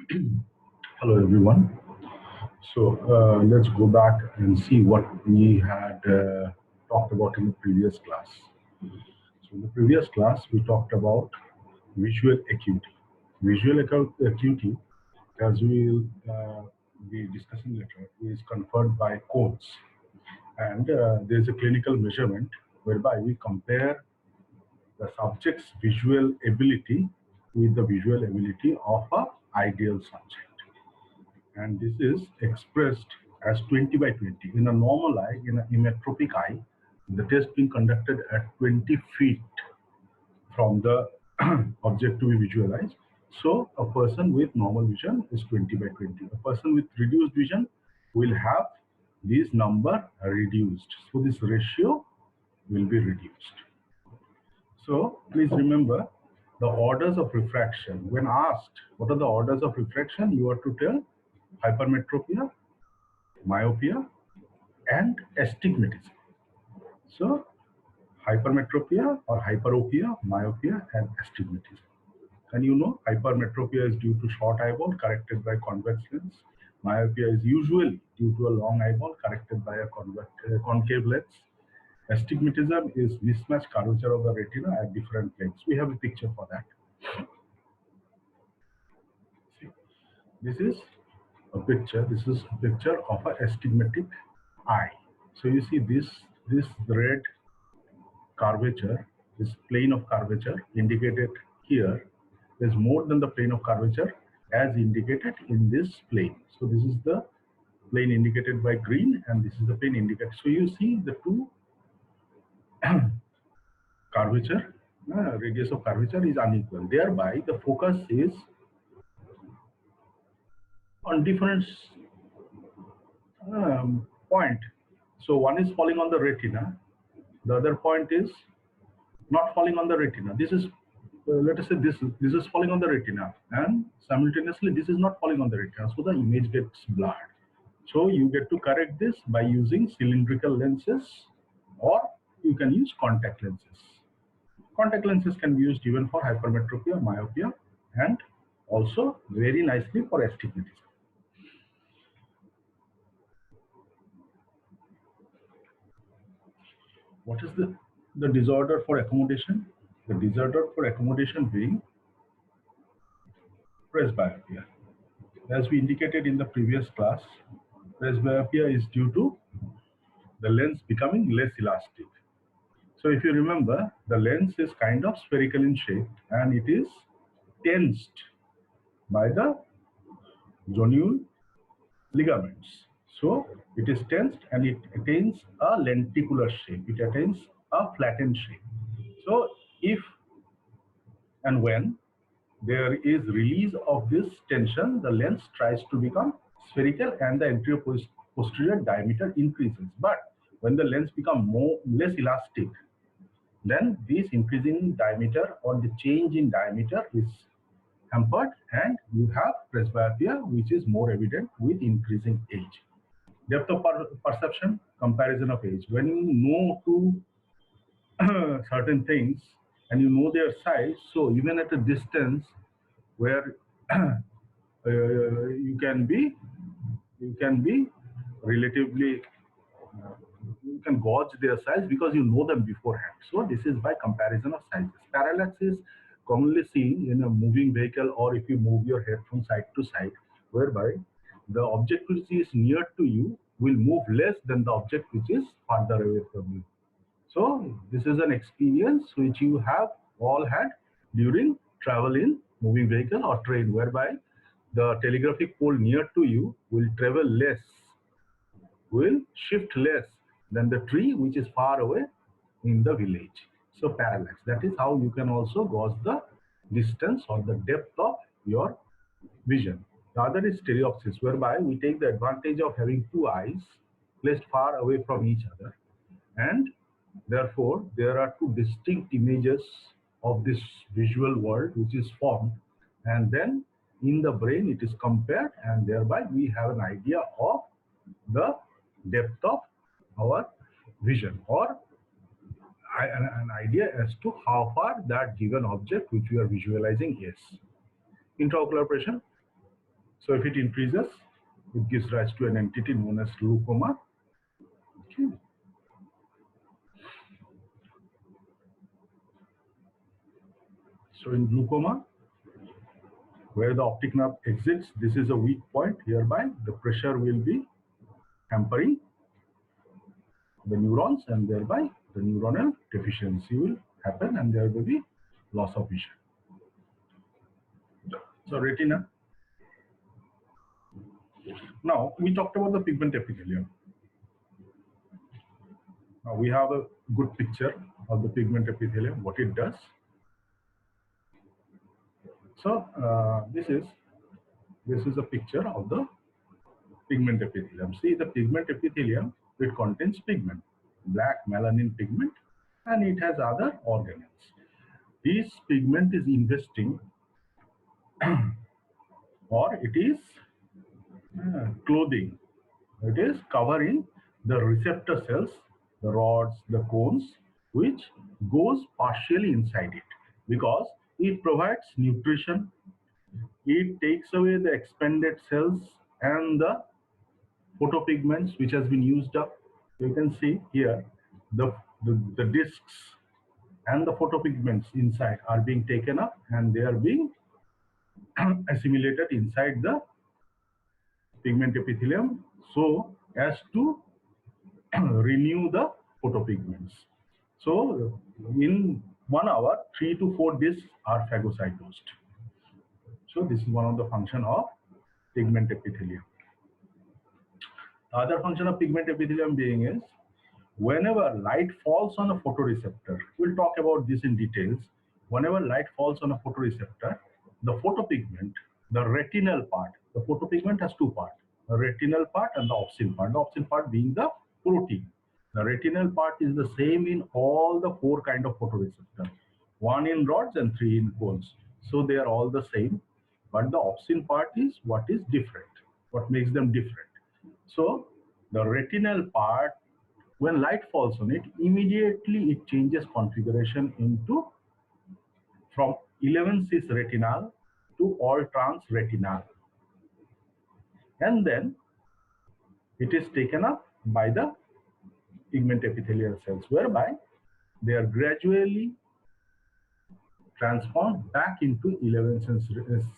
Hello everyone. Let's go back and see what we had talked about in the previous class. So in the previous class we talked about visual acuity. Acuity, as we will be discussing later, is conferred by codes, and there is a clinical measurement whereby we compare the subject's visual ability with the visual ability of a ideal subject. And this is expressed as 20 by 20. In a normal eye, in an emmetropic eye, the test being conducted at 20 feet from the object to be visualized. So a person with normal vision is 20 by 20. A person with reduced vision will have this number reduced. So this ratio will be reduced. So please remember the orders of refraction. When asked what are the orders of refraction, you are to tell hypermetropia, myopia, and astigmatism. So hypermetropia or hyperopia, myopia, and astigmatism. And you know, hypermetropia is due to short eyeball corrected by convex lens. Myopia is usually due to a long eyeball corrected by a concave lens. Astigmatism is mismatched curvature of the retina at different planes. We have a picture for that. See, this is a picture. This is a picture of an astigmatic eye. So you see this red curvature, this plane of curvature indicated here is more than the plane of curvature as indicated in this plane. So this is the plane indicated by green, and this is the plane indicated. So you see the two curvature, radius of curvature is unequal. Thereby, the focus is on different point. So one is falling on the retina, the other point is not falling on the retina. This is let us say this is falling on the retina, and simultaneously this is not falling on the retina, so the image gets blurred. So you get to correct this by using cylindrical lenses, or you can use contact lenses. Contact lenses can be used even for hypermetropia, myopia, and also very nicely for astigmatism. What is the disorder for accommodation? The disorder for accommodation being presbyopia. As we indicated in the previous class, presbyopia is due to the lens becoming less elastic. So if you remember, the lens is kind of spherical in shape and it is tensed by the zonule ligaments. So it is tensed and it attains a lenticular shape. It attains a flattened shape. So if and when there is release of this tension, the lens tries to become spherical and the anterior posterior diameter increases. But when the lens becomes less elastic, then this increasing diameter or the change in diameter is hampered, and you have presbyopia, which is more evident with increasing age. Depth of perception, comparison of age. When you know two certain things and you know their size, so even at a distance where you can be relatively you can gauge their size because you know them beforehand. So this is by comparison of sizes. Parallax is commonly seen in a moving vehicle, or if you move your head from side to side, whereby the object which is near to you will move less than the object which is farther away from you. So this is an experience which you have all had during travel in moving vehicle or train, whereby the telegraphic pole near to you will travel less, will shift less than the tree which is far away in the village. So parallax, that is how you can also gauge the distance or the depth of your vision. The other is stereopsis, whereby we take the advantage of having two eyes placed far away from each other, and therefore there are two distinct images of this visual world which is formed, and then in the brain it is compared, and thereby we have an idea of the depth of our vision, or an idea as to how far that given object which we are visualizing is. Intraocular pressure. So if it increases, it gives rise to an entity known as glaucoma. Okay. So in glaucoma, where the optic nerve exits, this is a weak point. Hereby, the pressure will be hampering the neurons, and thereby the neuronal deficiency will happen, and there will be loss of vision. So retina. Now we talked about the pigment epithelium. Now we have a good picture of the pigment epithelium, what it does. So this is a picture of the pigment epithelium. See, the pigment epithelium, it contains pigment, black melanin pigment, and it has other organelles. This pigment is investing or it is clothing, it is covering the receptor cells, the rods, the cones, which goes partially inside it because it provides nutrition, it takes away the expanded cells and the photopigments which has been used up. You can see here the discs and the photopigments inside are being taken up and they are being assimilated inside the pigment epithelium so as to renew the photopigments. So in 1 hour, 3 to 4 discs are phagocytosed. So this is one of the function of pigment epithelium. The other function of pigment epithelium being is whenever light falls on a photoreceptor, we'll talk about this in details. Whenever light falls on a photoreceptor, the photopigment, the retinal part, the photopigment has two parts, the retinal part and the opsin part. The opsin part being the protein. The retinal part is the same in all the 4 kind of photoreceptors, 1 in rods and 3 in cones. So they are all the same, but the opsin part is what is different, what makes them different. So the retinal part, when light falls on it, immediately it changes configuration into from 11 cis retinal to all trans retinal, and then it is taken up by the pigment epithelial cells, whereby they are gradually transformed back into 11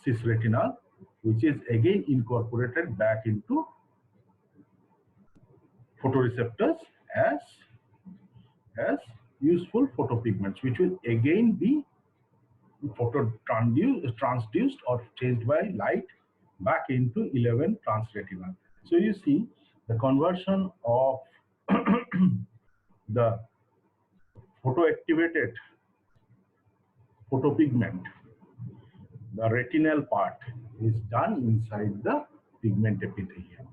cis retinal, which is again incorporated back into photoreceptors as useful photopigments, which will again be transduced or changed by light back into 11 transretinal. So you see the conversion of the photoactivated photopigment, the retinal part is done inside the pigment epithelium.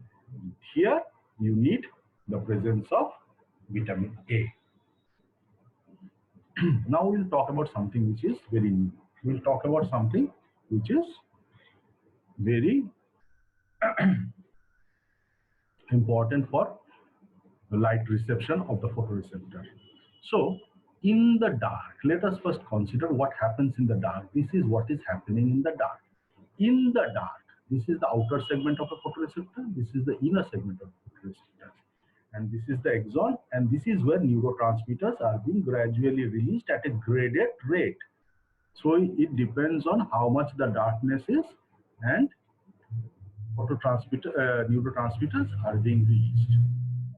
Here you need the presence of vitamin A. Now we'll talk about something which is very new. We'll talk about something which is very important for the light reception of the photoreceptor. So in the dark, let us first consider what happens in the dark. This is what is happening in the dark. In the dark, this is the outer segment of a photoreceptor, this is the inner segment of the photoreceptor, and this is the axon, and this is where neurotransmitters are being gradually released at a graded rate. So it depends on how much the darkness is, and neurotransmitters are being released.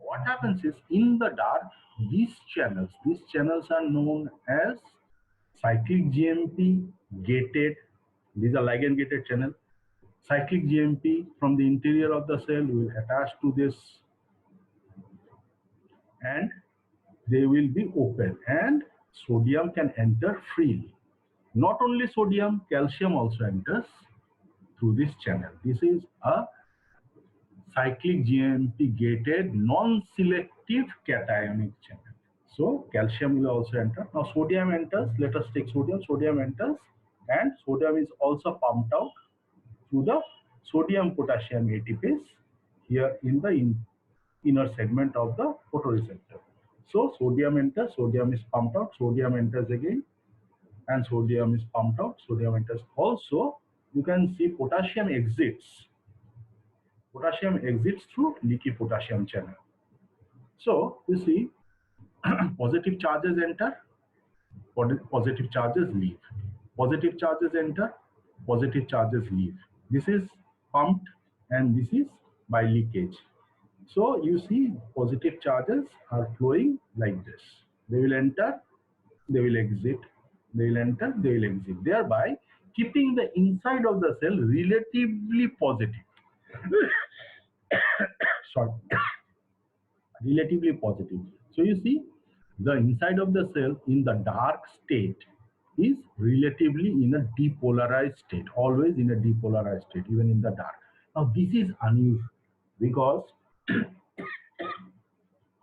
What happens is in the dark, these channels are known as cyclic GMP gated. These are ligand gated channel. Cyclic GMP from the interior of the cell will attach to this and they will be open, and sodium can enter freely. Not only sodium, calcium also enters through this channel. This is a cyclic GMP gated non-selective cationic channel. So calcium will also enter. Now sodium enters. Let us take sodium. Sodium enters, and sodium is also pumped out through the sodium potassium ATPase here in the inner segment of the photoreceptor. So sodium enters, sodium is pumped out, sodium enters again, and sodium is pumped out, sodium enters. Also, you can see potassium exits Potassium exits through leaky potassium channel. So you see, positive charges enter, positive charges leave. Positive charges enter, positive charges leave. This is pumped and this is by leakage. So you see positive charges are flowing like this. They will enter, they will exit, they will enter, they will exit, thereby keeping the inside of the cell relatively positive. Sorry, relatively positive. So you see, the inside of the cell in the dark state is relatively in a depolarized state, always in a depolarized state, even in the dark. Now this is unusual because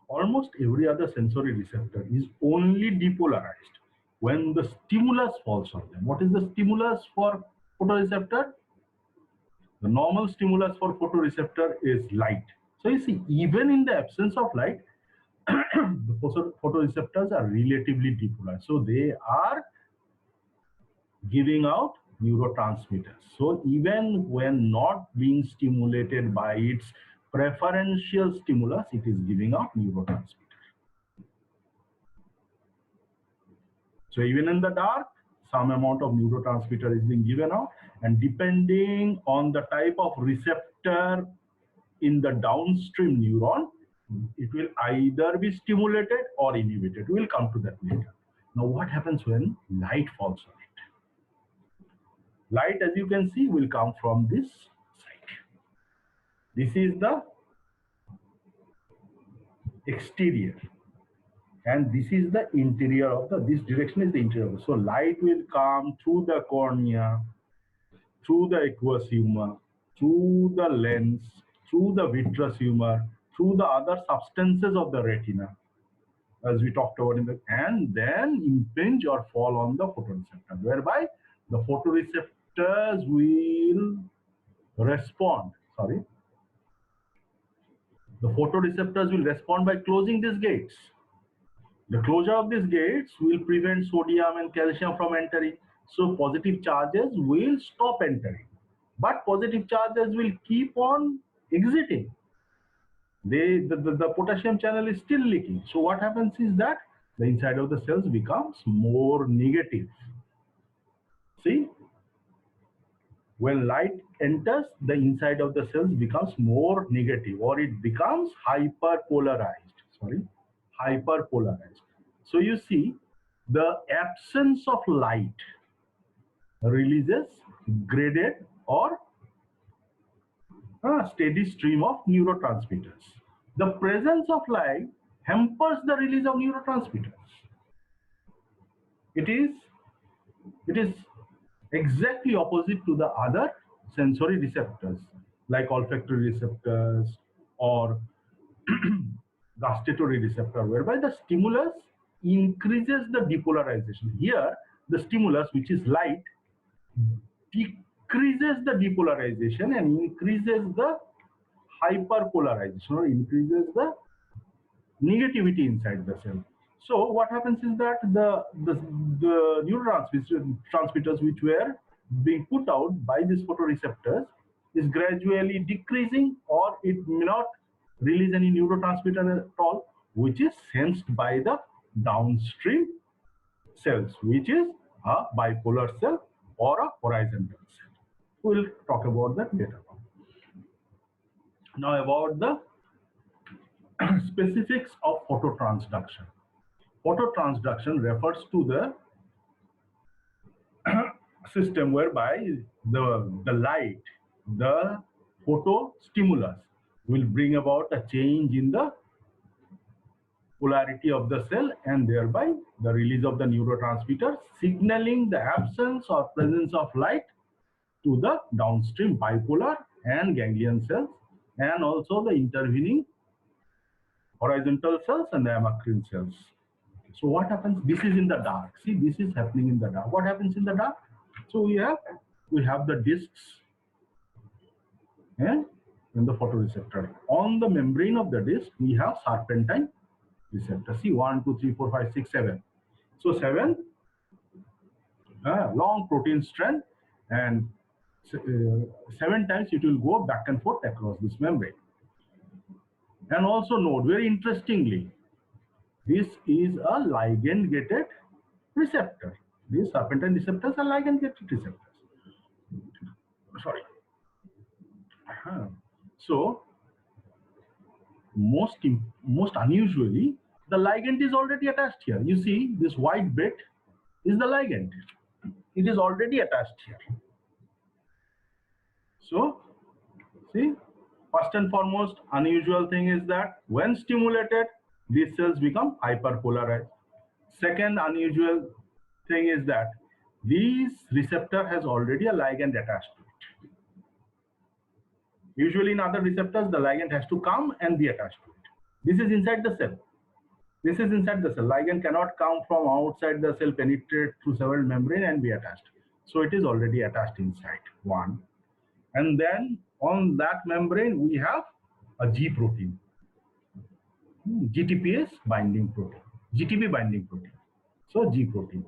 almost every other sensory receptor is only depolarized when the stimulus falls on them. What is the stimulus for photoreceptor? The normal stimulus for photoreceptor is light. So you see, even in the absence of light, the photoreceptors are relatively depolarized. So they are giving out neurotransmitters. So even when not being stimulated by its preferential stimulus, it is giving out neurotransmitters. So even in the dark, some amount of neurotransmitter is being given out, and depending on the type of receptor in the downstream neuron, it will either be stimulated or inhibited. We will come to that later. Now, what happens when light falls on it? Light, as you can see, will come from this side. This is the exterior, and this is the interior of the, this direction is the interior. So light will come through the cornea, through the aqueous humor, through the lens, through the vitreous humor, through the other substances of the retina, as we talked about in the, and then impinge or fall on the photoreceptor, whereby the photoreceptors will respond. Sorry, the photoreceptors will respond by closing these gates. The closure of these gates will prevent sodium and calcium from entering. So positive charges will stop entering, but positive charges will keep on exiting. The potassium channel is still leaking. So what happens is that the inside of the cells becomes more negative. See, when light enters, the inside of the cells becomes more negative, or it becomes hyperpolarized. Sorry, hyperpolarized. So you see, the absence of light releases graded or a steady stream of neurotransmitters. The presence of light hampers the release of neurotransmitters. It is it is exactly opposite to the other sensory receptors like olfactory receptors or gustatory receptor, whereby the stimulus increases the depolarization. Here, the stimulus, which is light, decreases the depolarization and increases the hyperpolarization, or increases the negativity inside the cell. So what happens is that the neurotransmitters which were being put out by these photoreceptors is gradually decreasing, or it may not release any neurotransmitter at all, which is sensed by the downstream cells, which is a bipolar cell or a horizontal cell. We'll talk about that later on. Now about the specifics of phototransduction. Phototransduction refers to the system whereby the light, the photostimulus, will bring about a change in the polarity of the cell and thereby the release of the neurotransmitter, signaling the absence or presence of light to the downstream bipolar and ganglion cells, and also the intervening horizontal cells and the amacrine cells. So what happens? This is in the dark. See, this is happening in the dark. What happens in the dark? So we have the discs and in the photoreceptor. On the membrane of the disc, we have serpentine receptor. See, 1, 2, 3, 4, 5, 6, 7. So 7 long protein strand, and 7 times it will go back and forth across this membrane. And also note, very interestingly, this is a ligand-gated receptor. These serpentine receptors are ligand-gated receptors. Sorry. So, most unusually, the ligand is already attached here. You see, this white bit is the ligand. It is already attached here. So, see, first and foremost, unusual thing is that when stimulated, these cells become hyperpolarized. Second unusual thing is that this receptor has already a ligand attached to it. Usually in other receptors, the ligand has to come and be attached to it. This is inside the cell. This is inside the cell. Ligand cannot come from outside the cell, penetrate through several membrane and be attached. So it is already attached inside, one. And then on that membrane, we have a G protein, GTPase binding protein, GTP binding protein. So G protein.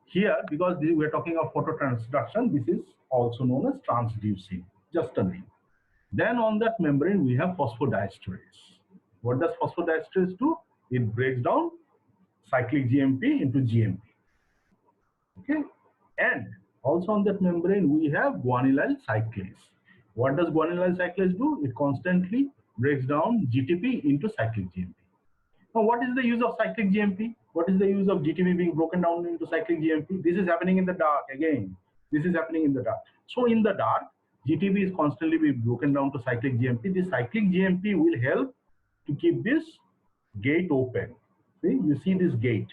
Here, because we are talking of phototransduction, this is also known as transducing, just a name. Then on that membrane, we have phosphodiesterase. What does phosphodiesterase do? It breaks down cyclic GMP into GMP. Okay, and also on that membrane, we have guanylyl cyclase. What does guanylyl cyclase do? It constantly breaks down GTP into cyclic GMP. Now, what is the use of cyclic GMP? What is the use of GTP being broken down into cyclic GMP? This is happening in the dark again. This is happening in the dark. So in the dark, GTP is constantly being broken down to cyclic GMP. This cyclic GMP will help to keep this gate open. See, you see this gate.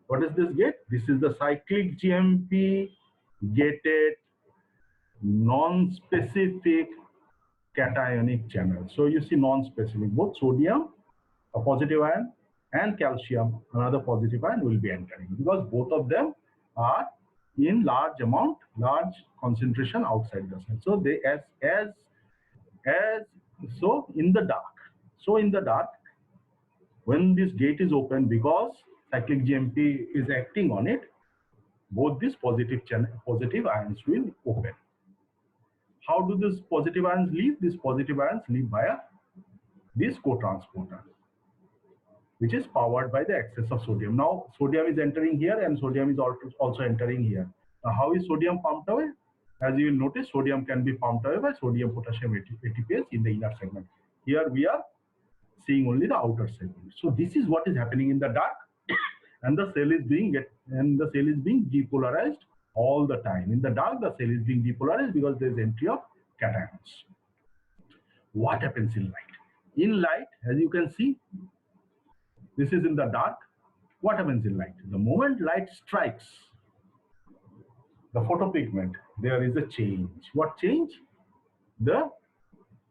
What is this gate? This is the cyclic GMP gated non-specific cationic channel. So you see non-specific, both sodium, a positive ion, and calcium, another positive ion will be entering, because both of them are in large amount, large concentration outside the cell. So they so in the dark, when this gate is open, because cyclic GMP is acting on it, both these positive ions will open. How do these positive ions leave? These positive ions leave via this cotransporter, which is powered by the excess of sodium. Now, sodium is entering here and sodium is also entering here. Now, how is sodium pumped away? As you will notice, sodium can be pumped away by sodium potassium ATPase in the inner segment. Here we are seeing only the outer segment. So this is what is happening in the dark, and the cell is being depolarized all the time. In the dark, the cell is being depolarized because there is entry of cations. What happens in light? In light, as you can see, this is in the dark. What happens in light? The moment light strikes the photopigment, there is a change. What change? The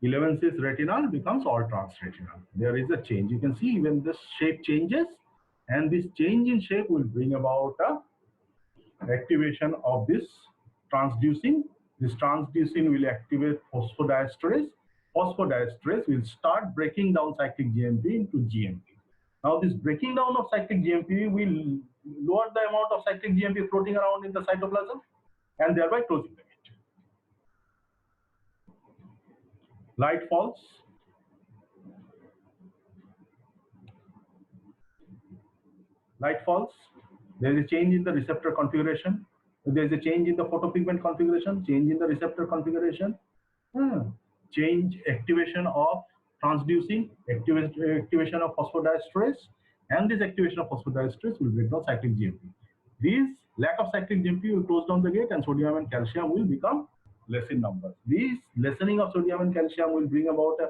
11-cis retinal becomes all trans-retinal. There is a change. You can see even the shape changes, and this change in shape will bring about a activation of this transducing. This transducing will activate phosphodiesterase. Phosphodiesterase will start breaking down cyclic GMP into GMP. Now, this breaking down of cyclic GMP will lower the amount of cyclic GMP floating around in the cytoplasm and thereby closing the gate. Light falls. Light falls. There is a change in the receptor configuration. There is a change in the photopigment configuration, change in the receptor configuration, change, activation of transducing, activation of phosphodiesterase, and this activation of phosphodiesterase will break down cyclic GMP. These lack of cyclic GMP will close down the gate, and sodium and calcium will become less in numbers. These lessening of sodium and calcium will bring about a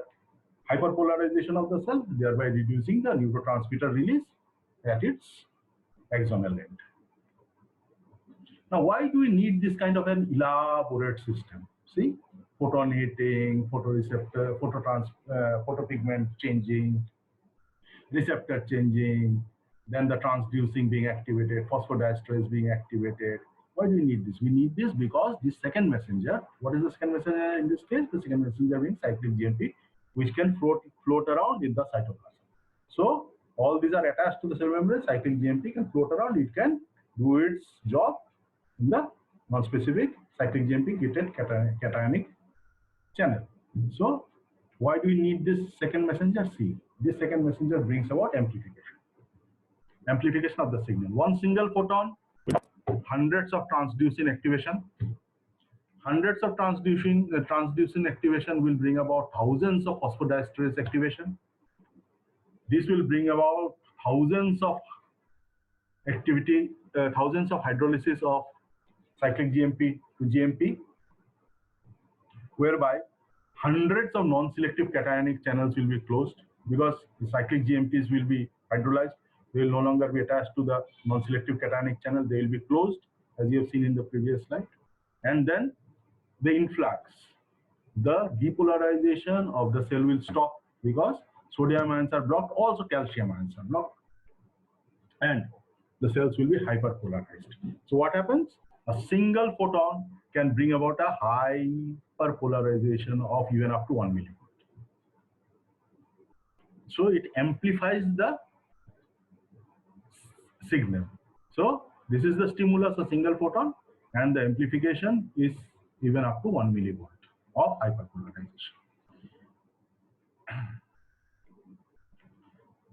hyperpolarization of the cell, thereby reducing the neurotransmitter release at its axonal end. Now, why do we need this kind of an elaborate system? See, photon hitting, photoreceptor, photopigment changing, receptor changing, then the transducing being activated, phosphodiesterase being activated. Why do we need this? We need this because this second messenger, what is the second messenger in this case? The second messenger being cyclic GMP, which can float around in the cytoplasm. So all these are attached to the cell membrane. Cyclic GMP can float around. It can do its job in the non-specific cyclic GMP gated cationic channel. So why do we need this second messenger? See, this second messenger brings about amplification of the signal. One single photon, hundreds of transducing activation. Hundreds of transducing activation will bring about thousands of phosphodiesterase activation. This will bring about thousands of thousands of hydrolysis of cyclic GMP to GMP, whereby hundreds of non-selective cationic channels will be closed because the cyclic GMPs will be hydrolyzed. They will no longer be attached to the non-selective cationic channel. They will be closed, as you have seen in the previous slide. And then the influx, the depolarization of the cell will stop because sodium ions are blocked, also calcium ions are blocked, and the cells will be hyperpolarized. So what happens? A single photon can bring about a hyperpolarization of even up to 1 millivolt. So it amplifies the signal. So this is the stimulus, a single photon, and the amplification is even up to 1 millivolt of hyperpolarization.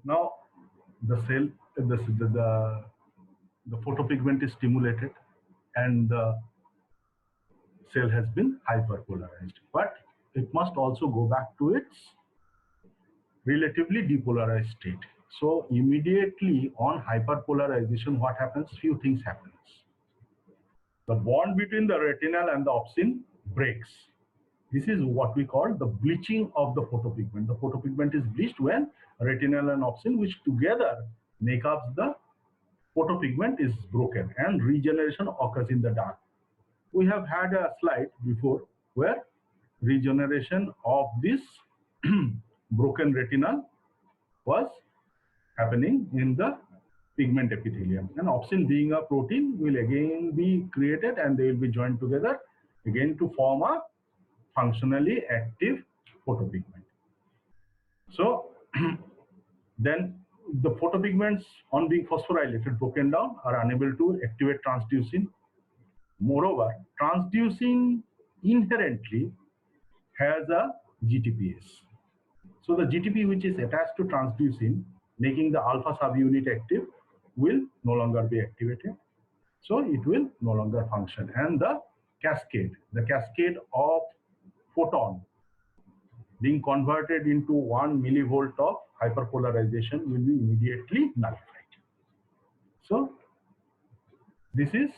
Now the cell, the photopigment is stimulated and the cell has been hyperpolarized, but it must also go back to its relatively depolarized state. So immediately on hyperpolarization, what happens? Few things happens. The bond between the retinal and the opsin breaks. This is what we call the bleaching of the photopigment. The photopigment is bleached when retinal and opsin, which together make up the photopigment, is broken and regeneration occurs in the dark. We have had a slide before where regeneration of this broken retinal was happening in the pigment epithelium. And opsin, being a protein, will again be created and they will be joined together again to form a functionally active photopigment. So then the photopigments, on being phosphorylated, broken down, are unable to activate transducin. Moreover, transducin inherently has a GTPase. So the GTP which is attached to transducin, making the alpha subunit active, will no longer be activated. So it will no longer function. And the cascade of photon being converted into 1 millivolt of hyperpolarization will be immediately nullified. So this is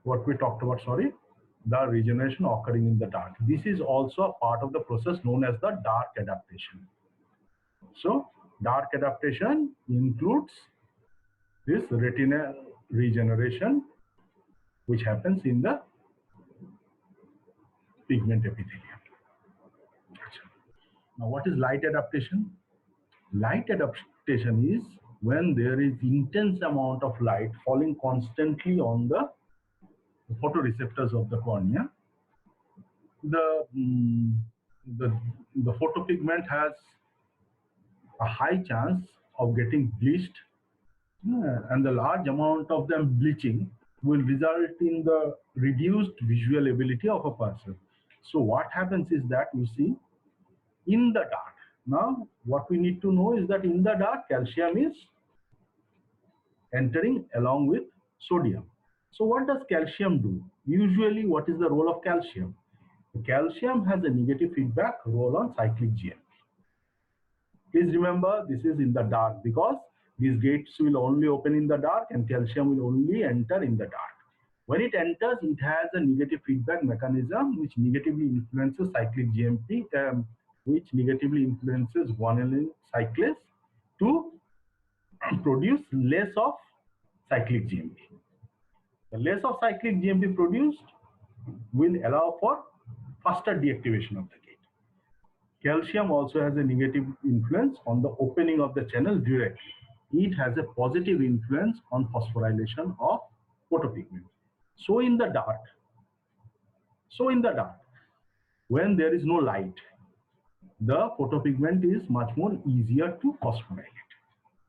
what we talked about, the regeneration occurring in the dark. This is also a part of the process known as the dark adaptation. So dark adaptation includes this retinal regeneration which happens in the pigment epithelium. Now what is light adaptation? Light adaptation is when there is intense amount of light falling constantly on the photoreceptors of the cornea. The photopigment has a high chance of getting bleached, and the large amount of them bleaching will result in the reduced visual ability of a person. So what happens is that, you see, in the dark, now what we need to know is that in the dark, calcium is entering along with sodium. So what does calcium do? Usually, what is the role of calcium? Calcium has a negative feedback role on cyclic GMP. Please remember, this is in the dark because these gates will only open in the dark and calcium will only enter in the dark. When it enters, it has a negative feedback mechanism which negatively influences cyclic GMP, which negatively influences guanylate cyclase to produce less of cyclic GMP. The less of cyclic GMP produced will allow for faster deactivation of the gate. Calcium also has a negative influence on the opening of the channel directly. It has a positive influence on phosphorylation of photopigment. So in the dark, when there is no light, the photopigment is much more easier to phosphorylate.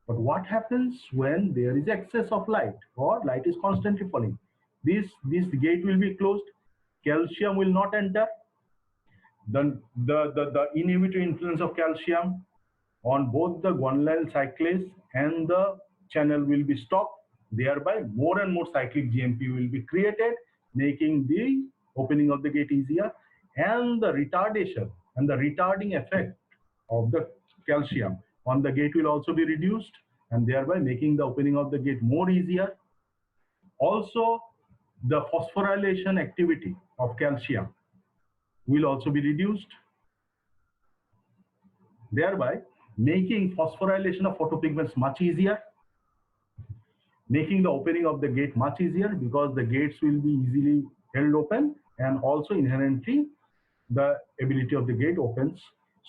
But what happens when there is excess of light or light is constantly falling? This gate will be closed calcium will not enter. The inhibitor influence of calcium on both the guanylyl cyclase and the channel will be stopped. Thereby, more and more cyclic GMP will be created, making the opening of the gate easier. And the retardation and the retarding effect of the calcium on the gate will also be reduced, and thereby making the opening of the gate more easier. Also, the phosphorylation activity of calcium will also be reduced, thereby making phosphorylation of photopigments much easier, making the opening of the gate much easier because the gates will be easily held open, and also inherently the ability of the gate opens.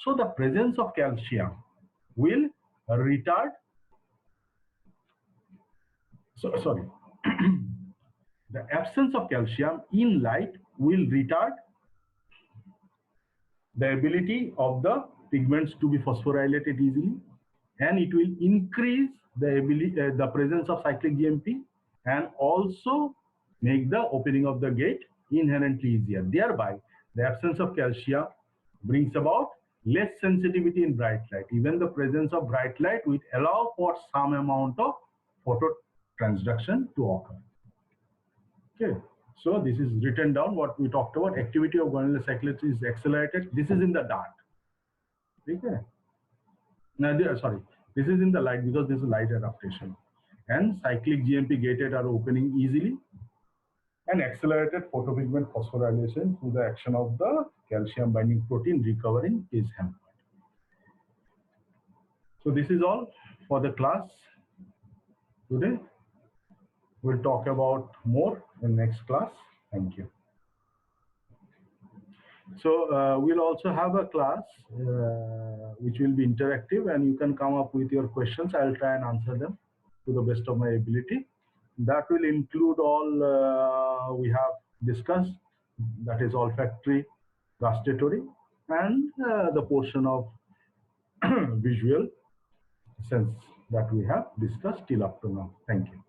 So the presence of calcium will retard, sorry, the absence of calcium in light will retard the ability of the pigments to be phosphorylated easily, and it will increase the ability, the presence of cyclic GMP, and also make the opening of the gate inherently easier. Thereby, the absence of calcium brings about less sensitivity in bright light. Even the presence of bright light will allow for some amount of phototransduction to occur. Okay. So this is written down what we talked about. Activity of guanylyl cyclase is accelerated. This is in the dark. Okay. Now, sorry, this is in the light because this is light adaptation. And cyclic GMP gated are opening easily, and accelerated photopigment phosphorylation through the action of the calcium binding protein recovering is hampered. So this is all for the class today. We'll talk about more in next class. Thank you. So we'll also have a class which will be interactive, and you can come up with your questions. I'll try and answer them to the best of my ability. That will include all we have discussed, that is olfactory, gustatory, and the portion of visual sense that we have discussed till up to now. Thank you.